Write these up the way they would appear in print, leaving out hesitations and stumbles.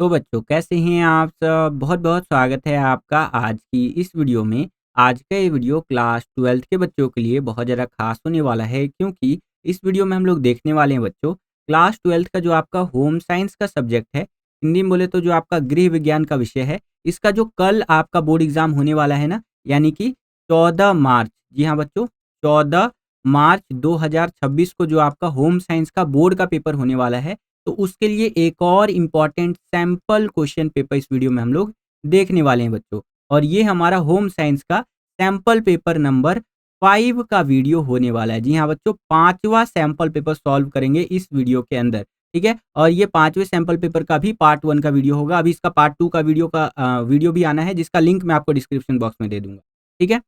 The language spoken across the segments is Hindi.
तो बच्चों कैसे हैं आप सब? बहुत-बहुत स्वागत है आपका आज की इस वीडियो में। आज का ये वीडियो क्लास 12th के बच्चों के लिए बहुत ज़्यादा ख़ास होने वाला है क्योंकि इस वीडियो में हम लोग देखने वाले हैं बच्चों, क्लास 12th का जो आपका होम साइंस का सब्जेक्ट है, हिंदी में बोले तो जो आपका गृह विज्ञान का विषय है, इसका जो कल आपका बोर्ड एग्ज़ाम होने वाला है ना, यानी कि 14 मार्च, जी हाँ बच्चों, 14 मार्च 2026 को जो आपका होम साइंस का बोर्ड का पेपर होने वाला है, तो उसके लिए एक और इम्पॉर्टेंट सैंपल क्वेश्चन पेपर इस वीडियो में हम लोग देखने वाले हैं बच्चों। और ये हमारा होम साइंस का सैंपल पेपर नंबर 5 का वीडियो होने वाला है। जी हाँ बच्चों, 5वां सैंपल पेपर सॉल्व करेंगे इस वीडियो के अंदर, ठीक है? और ये 5वें सैंपल पेपर का भी पार्ट 1 का वीडियो होगा। अभी इसका पार्ट 2 का वीडियो भी आना है, जिसका लिंक मैं आपको डिस्क्रिप्शन बॉक्स में दे दूँगा, ठीक है?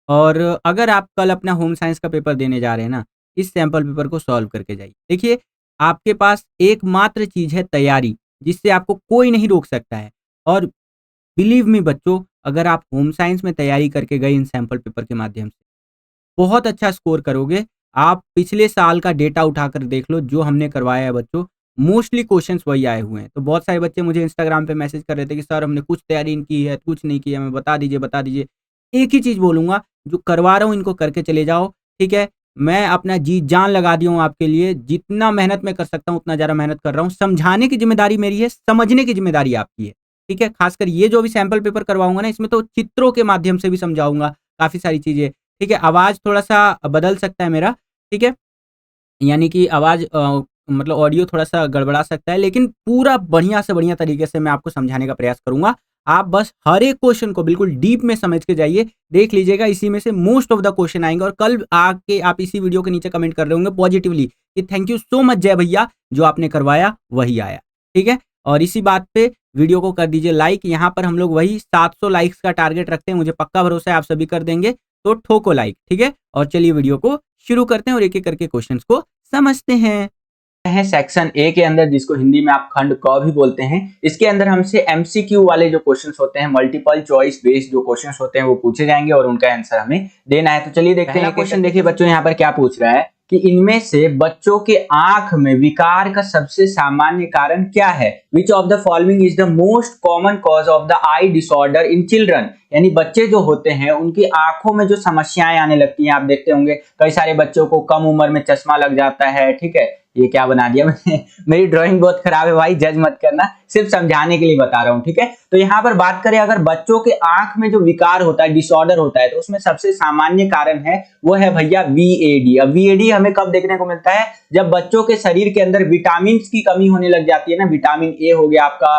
और अगर आप कल अपना होम साइंस का पेपर देने जा रहे हैं ना, इस सैंपल पेपर को सॉल्व करके जाइए। देखिए, आपके पास एकमात्र चीज़ है तैयारी, जिससे आपको कोई नहीं रोक सकता है। और बिलीव मी बच्चों, अगर आप होम साइंस में तैयारी करके गए इन सैंपल पेपर के माध्यम से, बहुत अच्छा स्कोर करोगे। आप पिछले साल का डेटा उठाकर देख लो, जो हमने करवाया है बच्चों, मोस्टली क्वेश्चंस वही आए हुए हैं। तो बहुत सारे बच्चे मुझे इंस्टाग्राम पे मैसेज कर रहे थे कि सर हमने कुछ तैयारी नहीं की है, कुछ नहीं किया, हमें बता दीजिए, बता दीजिए। एक ही चीज़ बोलूँगा, जो करवा रहा हूँ इनको करके चले जाओ, ठीक है? मैं अपना जी जान लगा दिया हूँ आपके लिए, जितना मेहनत मैं कर सकता हूँ उतना ज़्यादा मेहनत कर रहा हूँ। समझाने की ज़िम्मेदारी मेरी है, समझने की ज़िम्मेदारी आपकी है, ठीक है? ख़ासकर ये जो भी सैंपल पेपर करवाऊँगा ना, इसमें तो चित्रों के माध्यम से भी समझाऊँगा काफ़ी सारी चीज़ें, ठीक है? आवाज़ थोड़ा-सा बदल सकता है मेरा, ठीक है? यानी कि आवाज़ मतलब ऑडियो थोड़ा-सा गड़बड़ा सकता है, लेकिन पूरा बढ़िया से बढ़िया तरीके से मैं आपको समझाने का प्रयास करूँगा। आप बस हर एक क्वेश्चन को बिल्कुल डीप में समझ के जाइए, देख लीजिएगा इसी में से मोस्ट ऑफ द क्वेश्चन आएँगे और कल आके आप इसी वीडियो के नीचे कमेंट कर रहे होंगे पॉजिटिवली कि थैंक यू सो मच जय भैया, जो आपने करवाया वही आया, ठीक है? और इसी बात पे वीडियो को कर दीजिए लाइक, यहाँ पर हम लोग वही 700 लाइक्स का टारगेट रखते हैं, मुझे पक्का भरोसा है आप सभी कर देंगे, तो ठोको लाइक, ठीक है? और चलिए वीडियो को शुरू करते हैं और एक-एक करके क्वेश्चंस को समझते हैं। है सेक्शन ए के अंदर, जिसको हिंदी में आप खंड क भी बोलते हैं। इसके अंदर हमसे एमसीक्यू वाले जो क्वेश्चंस होते हैं, मल्टीपल चॉइस बेस्ड जो क्वेश्चंस होते हैं, वो पूछे जाएंगे और उनका आंसर हमें देना है। तो चलिए देखते हैं क्वेश्चन। देखिए बच्चों, यहाँ पर क्या पूछ रहा है कि इनमें से बच्चों के आंख में विकार का सबसे सामान्य कारण क्या है? विच of the following is the most common cause of the I disorder in children? यानी बच्चे जो होते हैं उनकी आंखों में जो समस्याएं आने लगती हैं, आप देखते होंगे कई सारे बच्चों को कम उम्र में चश्मा लग जाता है, ठीक है? ये क्या बना दिया मैंने मेरी ड्राइंग बहुत खराब है भाई, जज मत करना, सिर्फ समझाने के लिए बता रहा हूँ, ठीक है? तो यहाँ पर बात करें, अगर बच्चों के आंख में जो विकार होता है, डिसऑर्डर होता है, तो उसमें सबसे सामान्य कारण है वो है भैया वीएडी। अब वीएडी हमें कब देखने को मिलता है? जब बच्चों के शरीर के अंदर विटामिन की कमी होने लग जाती है ना। विटामिन ए हो गया आपका,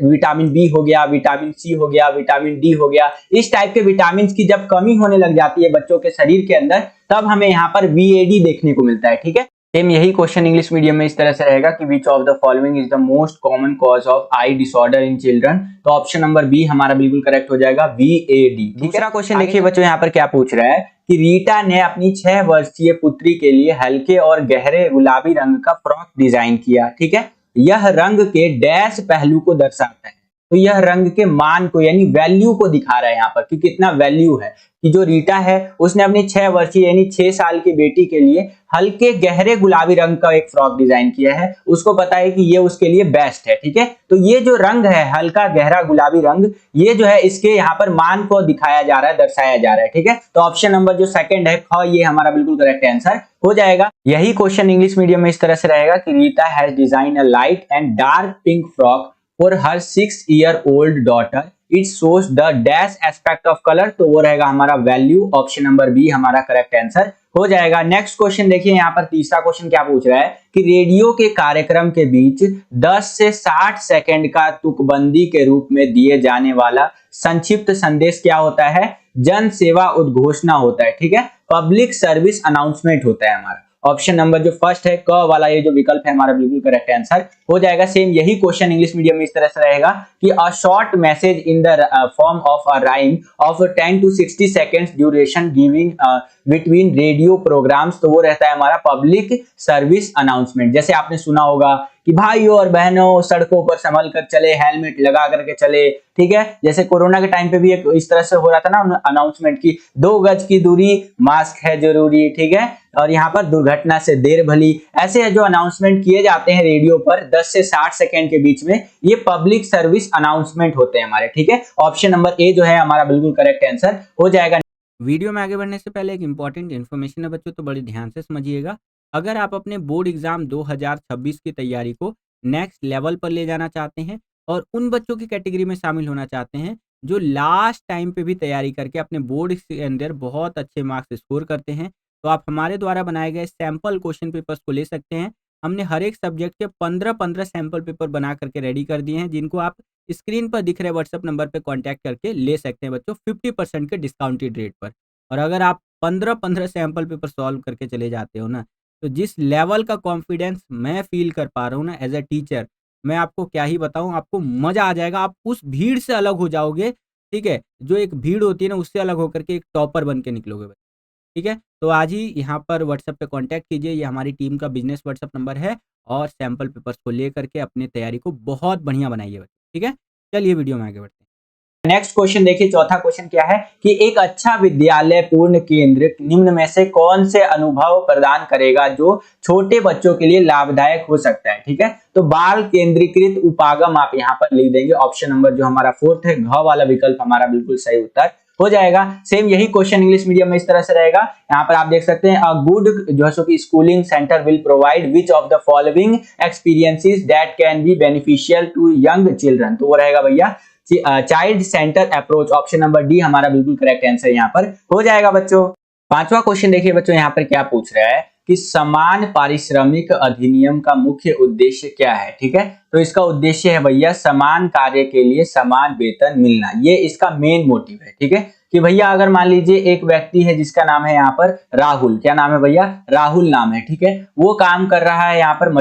विटामिन बी हो गया, विटामिन सी हो गया, विटामिन डी हो गया, इस टाइप के विटामिन की जब कमी होने लग जाती है बच्चों के शरीर के अंदर, तब हमें यहाँ पर वीएडी देखने को मिलता है, ठीक है? सेम यही क्वेश्चन इंग्लिश मीडियम में इस तरह से रहेगा कि which of the following is the most common cause of I disorder in children? तो ऑप्शन नंबर बी हमारा बिल्कुल करेक्ट हो जाएगा, वीएडी। दूसरा क्वेश्चन देखिए बच्चों, यहाँ पर क्या पूछ रहा है कि रीटा ने अपनी 6 वर्षीय पुत्री के लिए हल्के और गहरे गुलाबी रंग का फ्रॉक डिजाइन किया, ठीक है? यह रंग के डैश पहलू को दर्शाता है। तो यह रंग के मान को यानी वैल्यू को दिखा रहा है यहाँ पर कि कितना वैल्यू है, कि जो रीटा है उसने अपनी 6 वर्षीय यानी 6 साल की बेटी के लिए हल्के गहरे गुलाबी रंग का एक फ्रॉक डिजाइन किया है। उसको पता है कि ये उसके लिए बेस्ट है, ठीक है? तो ये जो रंग है हल्का गहरा गुलाबी रंग, ये जो है इसके यहाँ पर मान को दिखाया जा रहा है, दर्शाया जा रहा है, ठीक है? तो ऑप्शन नंबर जो सेकंड है ख, ये हमारा बिल्कुल करेक्ट आंसर हो जाएगा। यही क्वेश्चन इंग्लिश मीडियम में इस तरह से रहेगा कि Rita has design a light and dark pink frock for her 6-year-old daughter, it shows the dash aspect of colour. तो वो रहेगा हमारा वैल्यू, ऑप्शन नंबर बी हमारा करेक्ट आंसर हो जाएगा। नेक्स्ट क्वेश्चन देखिए, यहाँ पर तीसरा क्वेश्चन क्या पूछ रहा है कि रेडियो के कार्यक्रम के बीच 10 से 60 सेकंड का तुकबंदी के रूप में दिए जाने वाला संक्षिप्त संदेश क्या होता है? जन सेवा उद्घोषणा होता है, ठीक है? पब्लिक सर्विस अनाउंसमेंट होता है हमारा। ऑप्शन नंबर जो फर्स्ट है क वाला ये जो विकल्प है हमारा बिल्कुल करेक्ट आंसर हो जाएगा। सेम यही क्वेश्चन इंग्लिश मीडियम में इस तरह से रहेगा कि a short message in the form of a rhyme of 10 to 60 seconds duration giving between radio programmes. तो वो रहता है हमारा पब्लिक सर्विस अनाउंसमेंट। जैसे आपने सुना होगा कि भाइयों और बहनों सड़कों पर संभल कर चले, हेलमेट लगा करके चले, ठीक है। जैसे कोरोना के टाइम पे भी एक इस तरह से हो रहा था ना अनाउंसमेंट की 2 गज की दूरी, मास्क है जरूरी, ठीक है, और यहाँ पर दुर्घटना से देर भली, ऐसे जो अनाउंसमेंट किए जाते हैं रेडियो पर 10 से 60 सेकंड के बीच में, ये पब्लिक सर्विस अनाउंसमेंट होते हैं हमारे, ठीक है। ऑप्शन नंबर ए जो है हमारा बिल्कुल करेक्ट आंसर हो जाएगा। वीडियो में आगे बढ़ने से पहले एक इंपॉर्टेंट इन्फॉर्मेशन है बच्चों, तो बड़े ध्यान से समझिएगा। अगर आप अपने बोर्ड एग्जाम 2026 की तैयारी को नेक्स्ट लेवल पर ले जाना चाहते हैं और उन बच्चों की कैटेगरी में शामिल होना चाहते हैं जो लास्ट टाइम पे भी तैयारी करके अपने बोर्ड के अंदर बहुत अच्छे मार्क्स स्कोर करते हैं, तो आप हमारे द्वारा बनाए गए सैंपल क्वेश्चन पेपर्स को ले सकते हैं। हमने हर एक सब्जेक्ट के 15-15 सैंपल पेपर बना करके रेडी कर दिए हैं, जिनको आप स्क्रीन पर दिख रहे व्हाट्सएप नंबर पे कांटेक्ट करके ले सकते हैं बच्चों, 50% के डिस्काउंटेड रेट पर। और अगर आप 15-15 सैंपल पेपर सॉल्व करके चले जाते हो ना, तो जिस लेवल का कॉन्फिडेंस मैं फील कर पा रहा हूँ ना एज अ टीचर, मैं आपको क्या ही बताऊँ, आपको मज़ा आ जाएगा। आप उस भीड़ से अलग हो जाओगे, ठीक है? जो एक भीड़ होती है ना, उससे अलग होकर के एक टॉपर बन के निकलोगे बच्चे, ठीक है? तो आज ही यहाँ पर व्हाट्सएप पे कांटेक्ट कीजिए, ये हमारी टीम का बिज़नेस व्हाट्सएप नंबर है, और सैंपल पेपर्स को लेकर के अपनी तैयारी को बहुत बढ़िया बनाइए बच्चे, ठीक है? चलिए वीडियो में आगे बढ़ते हैं। नेक्स्ट क्वेश्चन देखिए, चौथा क्वेश्चन क्या है कि एक अच्छा विद्यालय पूर्ण केंद्र निम्न में से कौन से अनुभव प्रदान करेगा जो छोटे बच्चों के लिए लाभदायक हो सकता है, ठीक है। तो बाल केंद्रीकृत उपागम आप यहाँ पर लिख देंगे। ऑप्शन नंबर जो हमारा फोर्थ है, घ वाला विकल्प हमारा बिल्कुल सही उत्तर हो जाएगा। सेम यही क्वेश्चन इंग्लिश मीडियम में इस तरह से रहेगा। यहाँ पर आप देख सकते हैं, अ गुड जो है सो कि schooling center will provide which of the following experiences that can be beneficial to young children. तो वो रहेगा भैया child center approach. Option number D हमारा बिल्कुल करेक्ट आंसर यहाँ पर हो जाएगा बच्चों। पांचवा क्वेश्चन देखिए बच्चों, यहाँ पर क्या पूछ रहा है कि समान पारिश्रमिक अधिनियम का मुख्य उद्देश्य क्या है, ठीक है। तो इसका उद्देश्य है भैया समान कार्य के लिए समान वेतन मिलना, ये इसका मेन मोटिव है, ठीक है। कि भैया अगर मान लीजिए एक व्यक्ति है जिसका नाम है यहाँ पर राहुल, क्या नाम है भैया, राहुल नाम है, ठीक है। वो काम कर रहा है यहाँ पर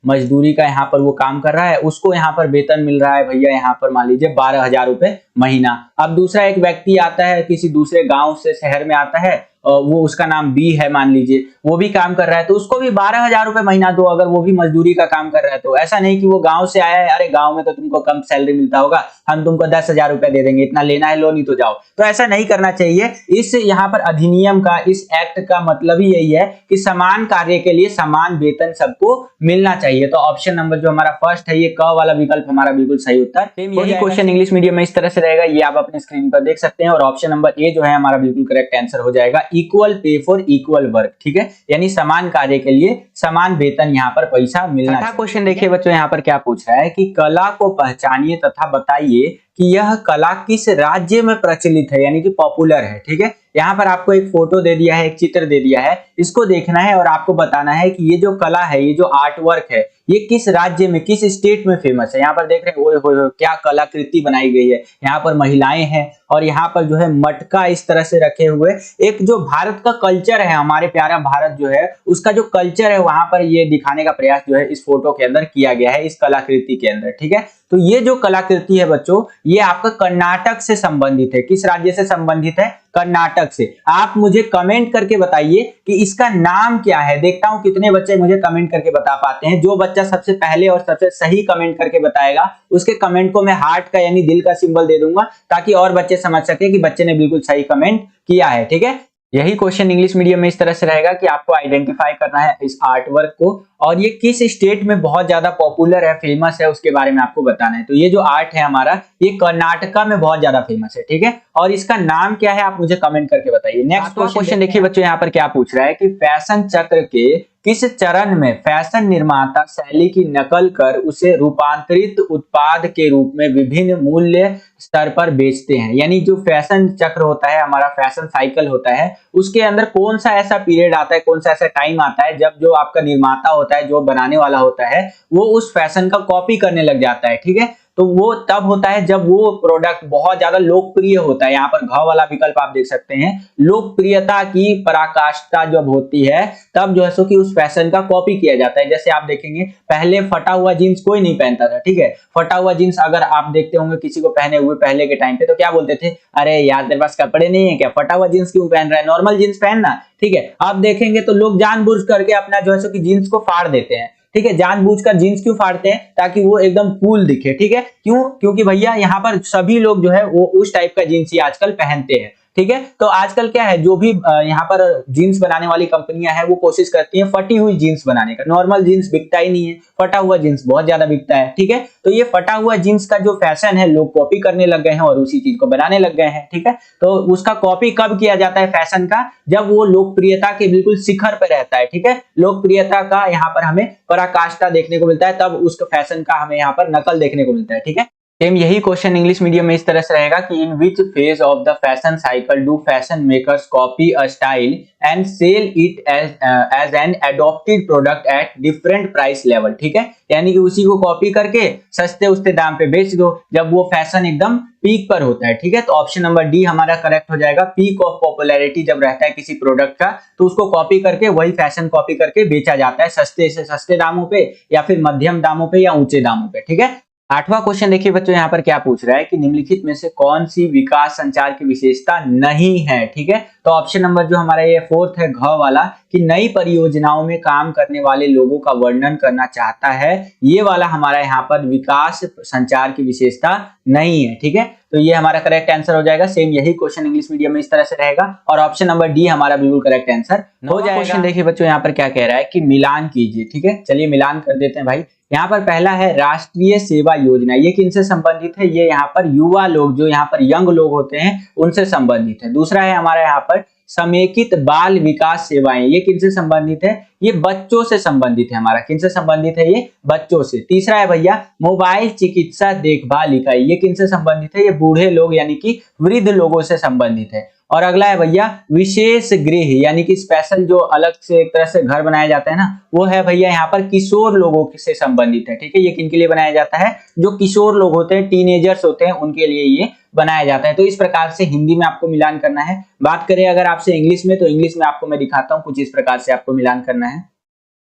मजदूरी का यहाँ पर वो काम कर रहा है, उसको यहाँ पर वेतन मिल रहा है भैया यहाँ पर मान लीजिए 12,000 रुपए महीना। अब दूसरा एक व्यक्ति आता है किसी दूसरे गांव से शहर में आता है, वो उसका नाम बी है मान लीजिए, वो भी काम कर रहा है, तो उसको भी 12,000 रुपए महीना दो, अगर वो भी मजदूरी का काम कर रहा है तो। ऐसा नहीं कि वो गांव से आया है, अरे गांव में तो तुमको कम सैलरी मिलता होगा, हम तुमको 10,000 रुपए दे देंगे, इतना लेना है लो नहीं तो जाओ। तो ऐसा नहीं करना चाहिए। इस यहाँ पर अधिनियम का, इस एक्ट का मतलब ही यही है कि समान कार्य के लिए समान वेतन सबको मिलना चाहिए। तो ऑप्शन नंबर जो हमारा फर्स्ट है, ये क वाला विकल्प हमारा बिल्कुल सही उत्तर। यही क्वेश्चन इंग्लिश मीडियम में इस तरह से रहेगा, ये आप अपने स्क्रीन पर देख सकते हैं। और ऑप्शन नंबर ए जो है हमारा बिल्कुल करेक्ट आंसर हो जाएगा, equal pay for equal work, ठीक है। यानी समान कार्य के लिए समान वेतन यहाँ पर पैसा मिलना। छठा क्वेश्चन देखिए बच्चों, यहाँ पर क्या पूछ रहा है कि कला को पहचानिए तथा बताइए कि यह कला किस राज्य में प्रचलित है, यानी कि पॉपुलर है, ठीक है। यहाँ पर आपको एक फोटो दे दिया है, एक चित्र दे दिया है, इसको देखना है और आपको बताना है कि ये जो कला है, ये जो आर्ट वर्क है, ये किस राज्य में, किस स्टेट में फेमस है। यहाँ पर देख रहे हैं क्या कलाकृति बनाई गई है, यहाँ पर महिलाएं हैं और यहाँ पर जो है मटका इस तरह से रखे हुए। एक जो भारत का कल्चर है, हमारे प्यारा भारत जो है उसका जो कल्चर है, वहां पर ये दिखाने का प्रयास जो है इस फोटो के अंदर किया गया है, इस कलाकृति के अंदर, ठीक है। तो ये जो कलाकृति है बच्चों, ये आपका कर्नाटक से संबंधित है। किस राज्य से संबंधित है, कर्नाटक से। आप मुझे कमेंट करके बताइए कि इसका नाम क्या है। देखता हूं कितने बच्चे मुझे कमेंट करके बता पाते हैं। जो बच्चा सबसे पहले और सबसे सही कमेंट करके बताएगा, उसके कमेंट को मैं हार्ट का यानी दिल का सिंबल दे दूंगा, ताकि और बच्चे समझ सके कि बच्चे ने बिल्कुल सही कमेंट किया है, ठीक है। यही क्वेश्चन इंग्लिश मीडियम में इस तरह से रहेगा कि आपको आइडेंटिफाई करना है इस आर्ट वर्क को, और ये किस स्टेट में बहुत ज्यादा पॉपुलर है, फेमस है, उसके बारे में आपको बताना है। तो ये जो आर्ट है हमारा, ये कर्नाटका में बहुत ज्यादा फेमस है, ठीक है। और इसका नाम क्या है, आप मुझे कमेंट करके बताइए। नेक्स्ट क्वेश्चन देखिए बच्चों, यहाँ पर क्या पूछ रहा है कि फैशन चक्र के किस चरण में फैशन निर्माता शैली की नकल कर उसे रूपांतरित उत्पाद के रूप में विभिन्न मूल्य स्तर पर बेचते हैं। यानी जो फैशन चक्र होता है, हमारा फैशन साइकिल होता है, उसके अंदर कौन सा ऐसा पीरियड आता है, कौन सा ऐसा टाइम आता है जब जो आपका निर्माता होता है, जो बनाने वाला होता है, वो उस फैशन का कॉपी करने लग जाता है, ठीक है। तो वो तब होता है जब वो प्रोडक्ट बहुत ज्यादा लोकप्रिय होता है। यहाँ पर घ वाला विकल्प आप देख सकते हैं, लोकप्रियता की पराकाष्ठा जब होती है, तब जो है सो कि उस फैशन का कॉपी किया जाता है। जैसे आप देखेंगे, पहले फटा हुआ जींस कोई नहीं पहनता था, ठीक है। फटा हुआ जींस अगर आप देखते होंगे किसी को पहने हुए पहले के टाइम पे, तो क्या बोलते थे, अरे यार तेरे पास कपड़े नहीं है क्या, फटा हुआ जींस क्यों पहन रहा है, नॉर्मल जींस पहनना, ठीक है। आप देखेंगे तो लोग जानबूझ करके अपना जो है सो कि जींस को फाड़ देते हैं। ठीक है। जानबूझकर जीन्स क्यों फाड़ते हैं? ताकि वो एकदम कूल दिखे, ठीक है। क्यों? क्योंकि भैया यहाँ पर सभी लोग जो है वो उस टाइप का जीन्स ही आजकल पहनते हैं, ठीक है। तो आजकल क्या है, जो भी यहाँ पर जीन्स बनाने वाली कंपनियां हैं वो कोशिश करती हैं फटी हुई जीन्स बनाने का। नॉर्मल जीन्स बिकता ही नहीं है, फटा हुआ जीन्स बहुत ज्यादा बिकता है, ठीक है। तो ये फटा हुआ जीन्स का जो फैशन है लोग कॉपी करने लग गए हैं और उसी चीज को बनाने लग गए हैं, ठीक है। तो उसका कॉपी कब किया जाता है फैशन का? जब वो लोकप्रियता के बिल्कुल शिखर पे रहता है, ठीक है। लोकप्रियता का यहाँ पर हमें पराकाष्ठा देखने को मिलता है, तब उसका फैशन का हमें यहाँ पर नकल देखने को मिलता है, ठीक है। सेम यही क्वेश्चन इंग्लिश मीडियम में इस तरह से रहेगा कि in which phase of the fashion cycle do fashion makers copy a style and sell it as an adopted product at different price level, ठीक है। यानी कि उसी को कॉपी करके सस्ते उस्ते दाम पे बेच दो जब वो फैशन एकदम पीक पर होता है, ठीक है। तो ऑप्शन नंबर डी हमारा करेक्ट हो जाएगा। पीक ऑफ पॉपुलैरिटी जब रहता है किसी प्रोडक्ट का तो उसको कॉपी करके वही फैशन कॉपी करके बेचा जाता है सस्ते से सस्ते दामों पे या फिर मध्यम दामों पे या ऊंचे दामों पे, ठीक है। आठवां क्वेश्चन देखिए बच्चों, यहाँ पर क्या पूछ रहा है कि निम्नलिखित में से कौन सी विकास संचार की विशेषता नहीं है, ठीक है। तो ऑप्शन नंबर जो हमारा ये फोर्थ है घ वाला, कि नई परियोजनाओं में काम करने वाले लोगों का वर्णन करना चाहता है, ये वाला हमारा यहाँ पर विकास संचार की विशेषता नहीं है, ठीक है। तो ये हमारा करेक्ट आंसर हो जाएगा। सेम यही क्वेश्चन इंग्लिश मीडियम में इस तरह से रहेगा और ऑप्शन नंबर डी हमारा बिल्कुल करेक्ट आंसर हो जाएगा। क्वेश्चन देखिए बच्चों, यहाँ पर क्या कह रहा है कि मिलान कीजिए, ठीक है। चलिए मिलान कर देते हैं भाई। यहाँ पर पहला है राष्ट्रीय सेवा योजना, ये किनसे संबंधित है? ये यहाँ पर युवा लोग, जो यहाँ पर यंग लोग होते हैं उनसे संबंधित है। दूसरा है हमारा यहाँ पर समेकित बाल विकास सेवाएं, ये किनसे संबंधित है? ये बच्चों से संबंधित है। हमारा किनसे संबंधित है? ये बच्चों से। तीसरा है भैया मोबाइल चिकित्सा देखभाल इकाई, ये किनसे संबंधित है? ये बूढ़े लोग यानी कि वृद्ध लोगों से संबंधित है। और अगला है भैया विशेष गृह, यानी कि स्पेशल जो अलग से एक तरह से घर बनाया जाता है ना, वो है भैया यहाँ पर किशोर लोगों से संबंधित है, ठीक है। ये किनके लिए बनाया जाता है? जो किशोर लोग होते हैं, टीनेजर्स होते हैं, उनके लिए ये बनाया जाता है। तो इस प्रकार से हिंदी में आपको मिलान करना है। बात करें अगर आपसे इंग्लिश में, तो इंग्लिश में आपको मैं दिखाता हूँ कुछ इस प्रकार से आपको मिलान करना है।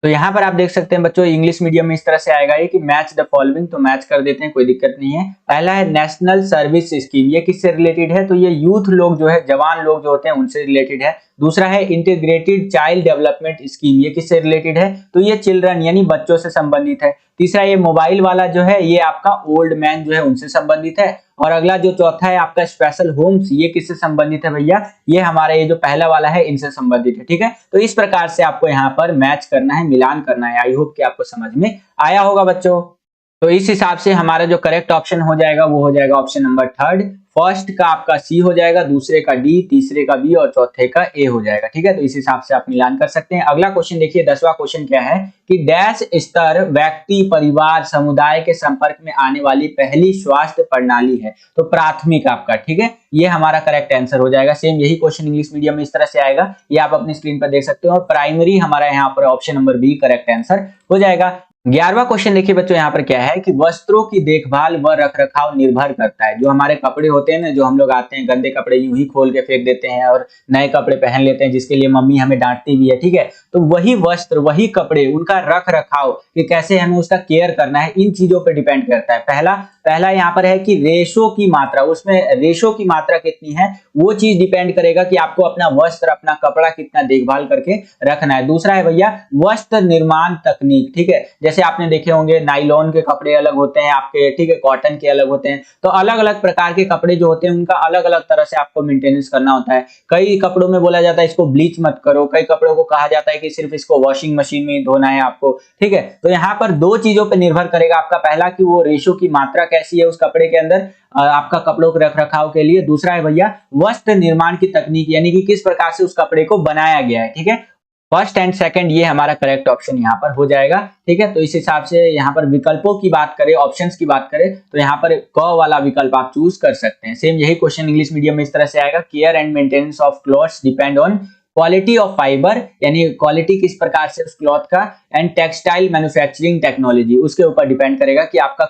तो यहाँ पर आप देख सकते हैं बच्चों, इंग्लिश मीडियम में इस तरह से आएगा ये कि मैच द फॉलोइंग, तो मैच कर देते हैं, कोई दिक्कत नहीं है। पहला है नेशनल सर्विस स्कीम, ये किससे रिलेटेड है? तो ये यूथ लोग जो है, जवान लोग जो होते हैं उनसे रिलेटेड है। दूसरा है इंटीग्रेटेड चाइल्ड डेवलपमेंट स्कीम, ये किससे रिलेटेड है? तो ये चिल्ड्रन यानी बच्चों से संबंधित है। तीसरा ये मोबाइल वाला जो है, ये आपका ओल्ड मैन जो है उनसे संबंधित है। और अगला जो चौथा है आपका स्पेशल होम्स, ये किससे संबंधित है भैया? ये हमारा ये जो पहला वाला है इनसे संबंधित है, ठीक है। तो इस प्रकार से आपको यहाँ पर मैच करना है, मिलान करना है। आई होप कि आपको समझ में आया होगा बच्चों। तो इस हिसाब से हमारा जो करेक्ट ऑप्शन हो जाएगा वो हो जाएगा ऑप्शन नंबर थर्ड। फर्स्ट का आपका सी हो जाएगा, दूसरे का डी, तीसरे का बी और चौथे का ए हो जाएगा, ठीक है। तो इस हिसाब से आप मिलान कर सकते हैं। अगला क्वेश्चन देखिए, 10वां क्वेश्चन क्या है कि डैश स्तर व्यक्ति, परिवार, समुदाय के संपर्क में आने वाली पहली स्वास्थ्य प्रणाली है? तो प्राथमिक आपका, ठीक है, ये हमारा करेक्ट आंसर हो जाएगा। सेम यही क्वेश्चन इंग्लिश मीडियम में इस तरह से आएगा, ये आप अपनी स्क्रीन पर देख सकते हो। और प्राइमरी हमारा यहाँ पर option number B correct answer हो जाएगा। 11वां क्वेश्चन देखिए बच्चों, यहाँ पर क्या है कि वस्त्रों की देखभाल व रखरखाव निर्भर करता है। जो हमारे कपड़े होते हैं ना, जो हम लोग आते हैं गंदे कपड़े यूं ही खोल के फेंक देते हैं और नए कपड़े पहन लेते हैं, जिसके लिए मम्मी हमें डांटती भी है, ठीक है। तो वही वस्त्र, वही कपड़े, उनका रख रखाव कि कैसे हमें उसका केयर करना है, इन चीजों पर डिपेंड करता है। पहला यहाँ पर है कि रेशो की मात्रा, उसमें रेशो की मात्रा कितनी है वो चीज डिपेंड करेगा कि आपको अपना वस्त्र, अपना कपड़ा कितना देखभाल करके रखना है। दूसरा है भैया वस्त्र निर्माण तकनीक, ठीक है। जैसे आपने देखे होंगे नाइलॉन के कपड़े अलग होते हैं आपके, ठीक है, कॉटन के अलग होते हैं। तो अलग अलग प्रकार के कपड़े जो होते हैं उनका अलग अलग तरह से आपको मेंटेनेंस करना होता है। कई कपड़ों में बोला जाता है इसको ब्लीच मत करो, कई कपड़ों को कहा जाता है कि सिर्फ इसको वॉशिंग मशीन में ही धोना है आपको, ठीक है। तो यहाँ पर दो चीजों पर निर्भर करेगा आपका, पहला कि वो रेशो की मात्रा कैसी है उस कपड़े के अंदर आपका कपड़ों के रख रखाव के लिए। दूसरा है भैया वस्त्र निर्माण की तकनीक, यानी कि किस प्रकार से उस कपड़े को बनाया गया है, ठीक है। फर्स्ट एंड सेकंड ये हमारा करेक्ट ऑप्शन यहाँ पर हो जाएगा, ठीक है। तो इस हिसाब से यहाँ पर विकल्पों की बात करें, ऑप्शंस की बात करें, तो यहाँ पर क वाला विकल्प आप चूज कर सकते हैं। सेम यही क्वेश्चन इंग्लिश मीडियम में इस तरह से आएगा, care and maintenance of clothes depend on quality of fibre, यानी क्वालिटी किस प्रकार से उस क्लॉथ का, एंड टेक्सटाइल मैन्युफैक्चरिंग टेक्नोलॉजी, उसके ऊपर डिपेंड करेगा कि आपका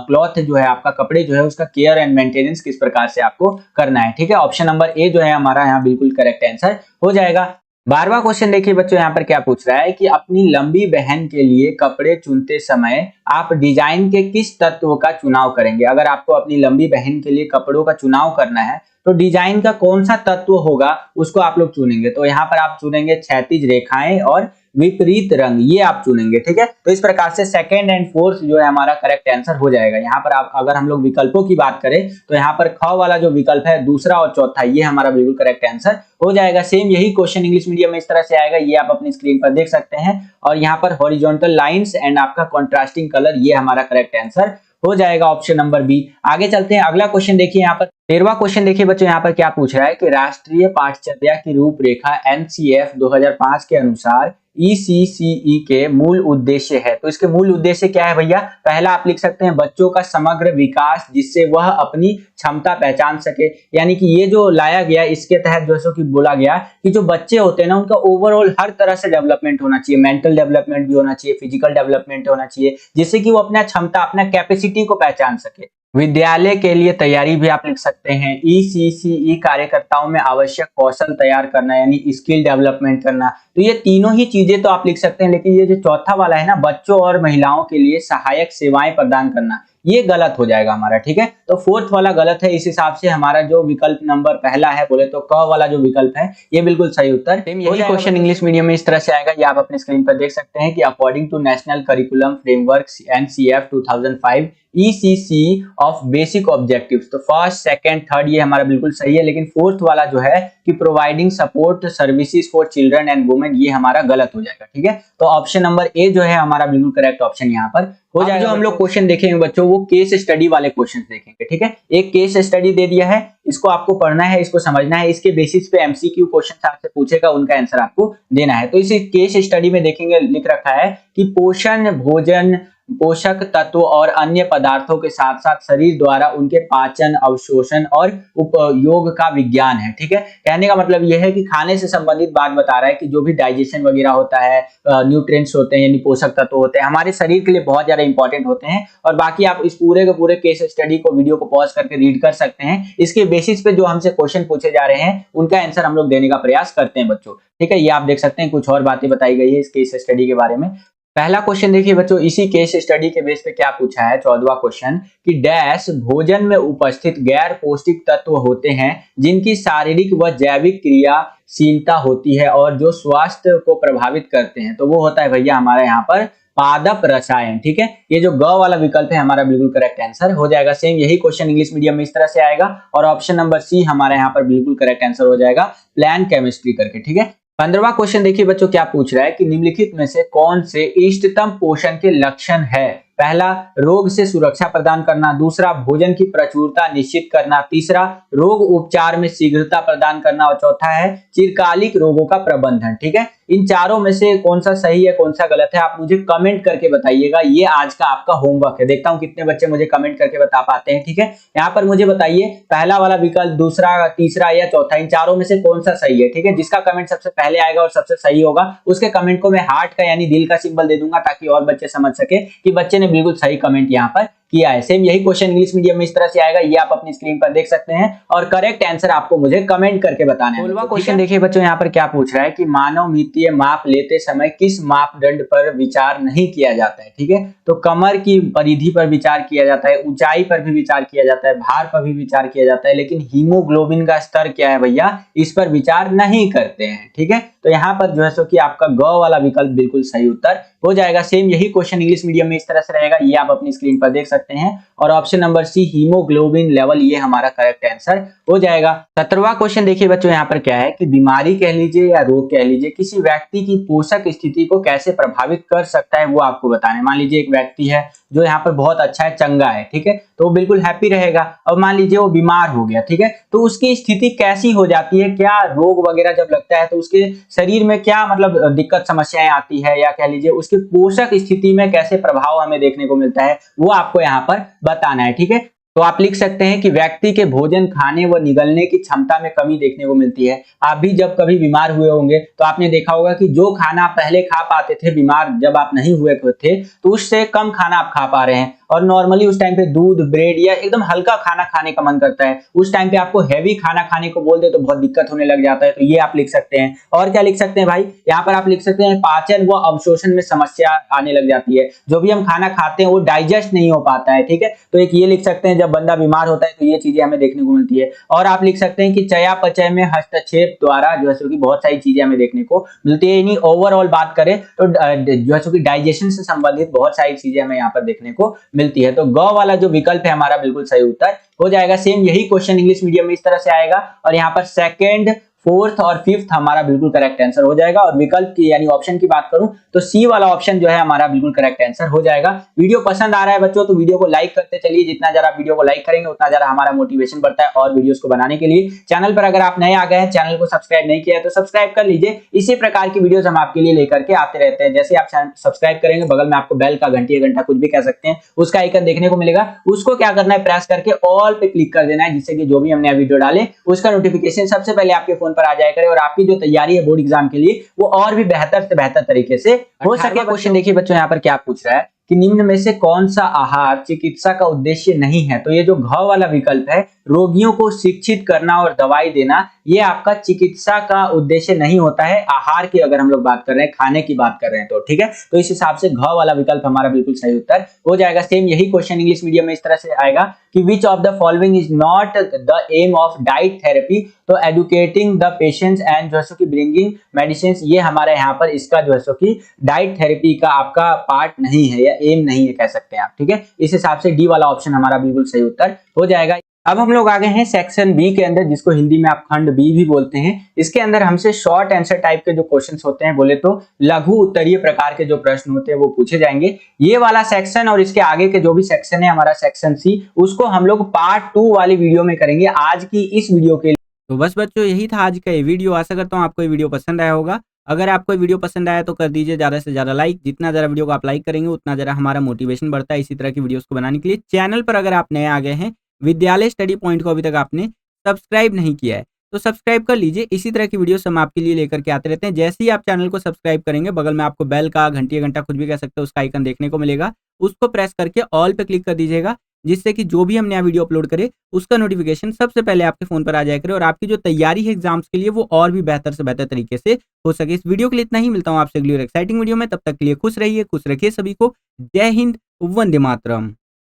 क्लॉथ जो है, आपका कपड़े जो है, उसका केयर एंड मेंटेनेंस किस प्रकार से आपको करना है, ठीक है। ऑप्शन नंबर ए जो है हमारा यहाँ बिल्कुल करेक्ट आंसर हो जाएगा। 12वां क्वेश्चन देखिए बच्चों, यहाँ पर क्या पूछ रहा है कि अपनी लंबी बहन के लिए कपड़े चुनते समय आप डिजाइन के किस तत्व का चुनाव करेंगे? अगर आपको अपनी लंबी बहन के लिए कपड़ों का चुनाव करना है तो डिजाइन का कौन सा तत्व होगा उसको आप लोग चुनेंगे। तो यहाँ पर आप चुनेंगे क्षैतिज रेखाएं और विपरीत रंग, ये आप चुनेंगे। ठीक है, तो इस प्रकार से सेकंड एंड फोर्थ जो है हमारा करेक्ट आंसर हो जाएगा। यहाँ पर आप अगर हम लोग विकल्पों की बात करें तो यहाँ पर ख वाला जो विकल्प है दूसरा और चौथा, ये हमारा बिल्कुल करेक्ट आंसर हो जाएगा। सेम यही क्वेश्चन इंग्लिश मीडियम में इस तरह से आएगा, ये आप अपनी स्क्रीन पर देख सकते हैं। और यहाँ पर हॉरिजॉन्टल लाइंस एंड आपका कॉन्ट्रास्टिंग कलर, ये हमारा करेक्ट आंसर हो जाएगा, ऑप्शन नंबर बी। आगे चलते हैं, अगला क्वेश्चन देखिए यहाँ पर 13वां क्वेश्चन देखिए बच्चों, यहाँ पर क्या पूछ रहा है कि राष्ट्रीय पाठचर्या की रूपरेखा एनसीएफ 2005 के अनुसार ईसीसीई के मूल उद्देश्य है। तो इसके मूल उद्देश्य क्या है भैया? पहला आप लिख सकते हैं बच्चों का समग्र विकास, जिससे वह अपनी क्षमता पहचान सके। यानी कि ये जो लाया गया, इसके तहत जैसे कि बोला गया कि जो बच्चे होते हैं ना, उनका ओवरऑल हर तरह से डेवलपमेंट होना चाहिए, मेंटल डेवलपमेंट भी होना चाहिए, फिजिकल डेवलपमेंट होना चाहिए, जिससे कि वो अपना क्षमता, अपना कैपेसिटी को पहचान सके। विद्यालय के लिए तैयारी भी आप लिख सकते हैं। ईसीसीई कार्यकर्ताओं में आवश्यक कौशल तैयार करना, यानी स्किल डेवलपमेंट करना। तो ये तीनों ही चीजें तो आप लिख सकते हैं, लेकिन ये जो चौथा वाला है ना, बच्चों और महिलाओं के लिए सहायक सेवाएं प्रदान करना, ये गलत हो जाएगा हमारा। ठीक है, तो फोर्थ वाला गलत है। इस हिसाब से हमारा जो विकल्प नंबर पहला है, बोले तो क वाला जो विकल्प है, ये बिल्कुल सही उत्तर। यही क्वेश्चन इंग्लिश मीडियम में इस तरह से आएगा, ये आप अपने स्क्रीन पर देख सकते हैं कि according to national curriculum framework NCF 2005 ECC of basic objectives. तो फर्स्ट, सेकंड, थर्ड ये हमारा बिल्कुल सही है, लेकिन फोर्थ वाला जो है कि providing support services for children and women, ये हमारा गलत हो जाएगा। ठीक है, तो ऑप्शन नंबर ए जो है हमारा बिल्कुल करेक्ट ऑप्शन यहाँ पर हो जाएगा। जो हम लोग क्वेश्चन देखेंगे बच्चों, वो केस स्टडी वाले क्वेश्चन देखेंगे। ठीक है, एक केस स्टडी दे दिया है, इसको आपको पढ़ना है, इसको समझना है, इसके बेसिस पे एमसीक्यू क्वेश्चन आपसे पूछेगा, उनका आंसर आपको देना है। तो इस केस स्टडी में देखेंगे, लिख रखा है कि पोषण, भोजन, पोषक तत्व और अन्य पदार्थों के साथ साथ शरीर द्वारा उनके पाचन, अवशोषण और उपयोग का विज्ञान है। ठीक है, कहने का मतलब यह है कि खाने से संबंधित बात बता रहा है कि जो भी डाइजेशन वगैरह होता है, न्यूट्रिएंट्स होते हैं यानी पोषक तत्व होते हैं, हमारे शरीर के लिए बहुत ज्यादा इंपॉर्टेंट होते हैं। और बाकी आप इस पूरे के पूरे केस स्टडी को, वीडियो को पॉज करके रीड कर सकते हैं। इसके बेसिस पे जो हमसे क्वेश्चन पूछे जा रहे हैं, उनका आंसर हम लोग देने का प्रयास करते हैं बच्चों। ठीक है, ये आप देख सकते हैं, कुछ और बातें बताई गई है इस केस स्टडी के बारे में। पहला क्वेश्चन देखिए बच्चों, इसी केस स्टडी के बेस पे क्या पूछा है, 14वां क्वेश्चन, कि डैश भोजन में उपस्थित गैर पौष्टिक तत्व होते हैं जिनकी शारीरिक व जैविक क्रियाशीलता होती है और जो स्वास्थ्य को प्रभावित करते हैं। तो वो होता है भैया हमारा यहाँ पर पादप रसायन। ठीक है, ये जो ग वाला विकल्प है हमारा बिल्कुल करेक्ट आंसर हो जाएगा। सेम यही क्वेश्चन इंग्लिश मीडियम में इस तरह से आएगा, और ऑप्शन नंबर सी हमारे यहाँ पर बिल्कुल करेक्ट आंसर हो जाएगा, प्लान केमिस्ट्री करके। ठीक है, 15वां क्वेश्चन देखिए बच्चों, क्या पूछ रहा है कि निम्नलिखित में से कौन से इष्टतम पोषण के लक्षण है? पहला, रोग से सुरक्षा प्रदान करना। दूसरा, भोजन की प्रचुरता निश्चित करना। तीसरा, रोग उपचार में शीघ्रता प्रदान करना। और चौथा है चिरकालिक रोगों का प्रबंधन। ठीक है, इन चारों में से कौन सा सही है, कौन सा गलत है, आप मुझे कमेंट करके बताइएगा। ये आज का आपका होमवर्क है, देखता हूं कितने बच्चे मुझे कमेंट करके बता पाते हैं। ठीक है, यहाँ पर मुझे बताइए पहला वाला विकल्प, दूसरा, तीसरा या चौथा, इन चारों में से कौन सा सही है। ठीक है, जिसका कमेंट सबसे पहले आएगा और सबसे सही होगा, उसके कमेंट को मैं हार्ट का यानी दिल का सिंबल दे दूंगा, ताकि और बच्चे समझ सके कि बच्चे ने बिल्कुल सही कमेंट यहाँ पर किया है। सेम यही क्वेश्चन इंग्लिश मीडियम में इस तरह से आएगा, ये आप अपनी स्क्रीन पर देख सकते हैं, और करेक्ट आंसर आपको मुझे कमेंट करके बताना है। 16वां क्वेश्चन देखिए बच्चों, यहाँ पर क्या पूछ रहा है कि मानव मितीय माप लेते समय किस मापदंड पर विचार नहीं किया जाता है। ठीक है, तो कमर की परिधि पर विचार किया जाता है, ऊंचाई पर भी विचार किया जाता है, भार पर भी विचार किया जाता है, लेकिन हीमोग्लोबिन का स्तर क्या है भैया, इस पर विचार नहीं करते हैं। ठीक है, तो यहाँ पर जो है सो कि आपका ग वाला विकल्प बिल्कुल सही उत्तर हो जाएगा। सेम यही क्वेश्चन इंग्लिश मीडियम में इस तरह से रहेगा, ये आप अपनी स्क्रीन पर देख सकते हैं, और option number C haemoglobin level, ये हमारा करेक्ट आंसर हो जाएगा। 17वां क्वेश्चन देखिए बच्चों, यहाँ पर क्या है कि बीमारी कह लीजिए या रोग कह लीजिए, किसी व्यक्ति की पोषक स्थिति को कैसे प्रभावित कर सकता है, वो आपको बताना है। मान लीजिए एक व्यक्ति है जो यहाँ पर बहुत अच्छा है, चंगा है, ठीक है, तो वो बिल्कुल हैप्पी रहेगा। और मान लीजिए वो बीमार हो गया, ठीक है, तो उसकी स्थिति कैसी हो जाती है, क्या रोग वगैरह जब लगता है तो उसके शरीर में क्या मतलब दिक्कत समस्याएं आती है, या कह लीजिए उसके पोषक स्थिति में कैसे प्रभाव हमें देखने को मिलता है, वो आपको यहाँ पर बताना है। ठीक है, तो आप लिख सकते हैं कि व्यक्ति के भोजन खाने व निगलने की क्षमता में कमी देखने को मिलती है। आप भी जब कभी बीमार हुए होंगे तो आपने देखा होगा कि जो खाना आप पहले खा पाते थे बीमार जब आप नहीं हुए थे, तो उससे कम खाना आप खा पा रहे हैं, और नॉर्मली उस टाइम पे दूध, ब्रेड या एकदम हल्का खाना खाने का मन करता है, उस टाइम पे आपको हैवी खाना खाने को बोल दे तो बहुत दिक्कत होने लग जाता है, तो ये आप लिख सकते हैं। और क्या लिख सकते हैं भाई, यहाँ पर आप लिख सकते हैं पाचन व अवशोषण में समस्या आने लग जाती है, जो भी हम खाना खाते हैं वो डाइजेस्ट नहीं हो पाता है, ठीक है। तो एक ये लिख सकते हैं, जब बंदा बीमार होता है तो ये चीजें हमें देखने को मिलती है। और आप लिख सकते हैं कि चयापचय में हस्तक्षेप द्वारा जो है कि बहुत सारी चीजें हमें देखने को मिलती है। यानी ओवरऑल बात करें तो जो है कि डाइजेशन से संबंधित बहुत सारी चीजें हमें यहाँ पर देखने को मिलती है। तो ग वाला जो विकल्प है हमारा बिल्कुल सही उत्तर हो जाएगा। सेम यही क्वेश्चन इंग्लिश मीडियम में इस तरह से आएगा और यहाँ पर सेकंड, फोर्थ और फिफ्थ हमारा बिल्कुल करेक्ट आंसर हो जाएगा। और विकल्प की यानी ऑप्शन की बात करूं तो सी वाला ऑप्शन जो है हमारा बिल्कुल करेक्ट आंसर हो जाएगा। वीडियो पसंद आ रहा है बच्चों तो वीडियो को लाइक करते चलिए, जितना ज्यादा वीडियो को लाइक करेंगे उतना ज्यादा हमारा मोटिवेशन बढ़ता है और वीडियोस को बनाने के लिए। चैनल पर अगर आप नए आ गए हैं, चैनल को सब्सक्राइब नहीं किया है तो सब्सक्राइब कर लीजिए। इसी प्रकार की वीडियोस हम आपके लिए लेकर के आते रहते हैं। जैसे आप सब्सक्राइब करेंगे बगल में आपको बेल का घंटी या घंटा कुछ भी कह सकते हैं उसका आइकन देखने को मिलेगा, उसको क्या करना है प्रेस करके ऑल पे क्लिक कर देना है, जिससे कि जो भी हमने वीडियो डाले उसका नोटिफिकेशन सबसे पहले आपके फोन पर आ जाया करे और आपकी जो तैयारी है बोर्ड एग्जाम के लिए वो और भी बेहतर से बेहतर तरीके से हो सके। क्वेश्चन देखिए बच्चों यहाँ पर क्या पूछ रहा है कि निम्न में से कौन सा आहार चिकित्सा का उद्देश्य नहीं है। तो ये जो घ वाला विकल्प है, रोगियों को शिक्षित करना और दवाई देना, ये आपका चिकित्सा का उद्देश्य नहीं होता है। आहार की अगर हम लोग बात कर रहे हैं, खाने की बात कर रहे हैं तो ठीक है। तो इस हिसाब से घ वाला विकल्प हमारा बिल्कुल सही उत्तर हो जाएगा। सेम यही क्वेश्चन इंग्लिश मीडियम में इस तरह से आएगा कि which of the following is not the aim of diet therapy. तो एडुकेटिंग द पेशेंट्स एंड जो है कि ब्रिंगिंग मेडिसिन, ये हमारे यहाँ पर इसका जो है कि डाइट थेरेपी का आपका पार्ट नहीं है या एम नहीं है कह सकते हैं आप, ठीक है। इस हिसाब से डी वाला ऑप्शन हमारा बिल्कुल सही उत्तर हो जाएगा। अब हम लोग आ गए हैं सेक्शन बी के अंदर, जिसको हिंदी में आप खंड बी भी बोलते हैं। इसके अंदर हमसे शॉर्ट आंसर टाइप के जो क्वेश्चंस होते हैं, बोले तो लघु उत्तरीय प्रकार के जो प्रश्न होते हैं वो पूछे जाएंगे। ये वाला सेक्शन और इसके आगे के जो भी सेक्शन है हमारा सेक्शन सी, उसको हम लोग पार्ट 2 वाली वीडियो में करेंगे आज की इस वीडियो के लिए। तो बस बच्चों यही था आज का ये वीडियो। आशा करता हूँ आपको ये वीडियो पसंद आया होगा। अगर आपको वीडियो पसंद आया तो कर दीजिए ज़्यादा से ज़्यादा लाइक। जितना ज़्यादा वीडियो को आप लाइक करेंगे उतना ज़्यादा हमारा मोटिवेशन बढ़ता है इसी तरह की वीडियोस को बनाने के लिए। चैनल पर अगर आप नए आ गए हैं, विद्यालय स्टडी पॉइंट को अभी तक आपने सब्सक्राइब नहीं किया है तो सब्सक्राइब कर लीजिए। इसी तरह की वीडियोस हम आपके लिए लेकर के आते रहते हैं। जैसे ही आप चैनल को सब्सक्राइब करेंगे बगल में आपको बेल का घंटी या घंटा कुछ भी कह सकते हैं उसका आइकन देखने को मिलेगा, उसको प्रेस करके ऑल पे क्लिक कर दीजिएगा, जिससे कि जो भी हम नया वीडियो अपलोड करें उसका नोटिफिकेशन सबसे पहले आपके फोन पर आ जाया करे और आपकी जो तैयारी है एग्जाम्स के लिए वो और भी बेहतर से बेहतर तरीके से हो सके। इस वीडियो के लिए इतना ही, मिलता हूँ आपसे अगली और एक्साइटिंग वीडियो में। तब तक के लिए खुश रहिए, खुश रखिए सभी को। जय हिंद, वंदे मातरम।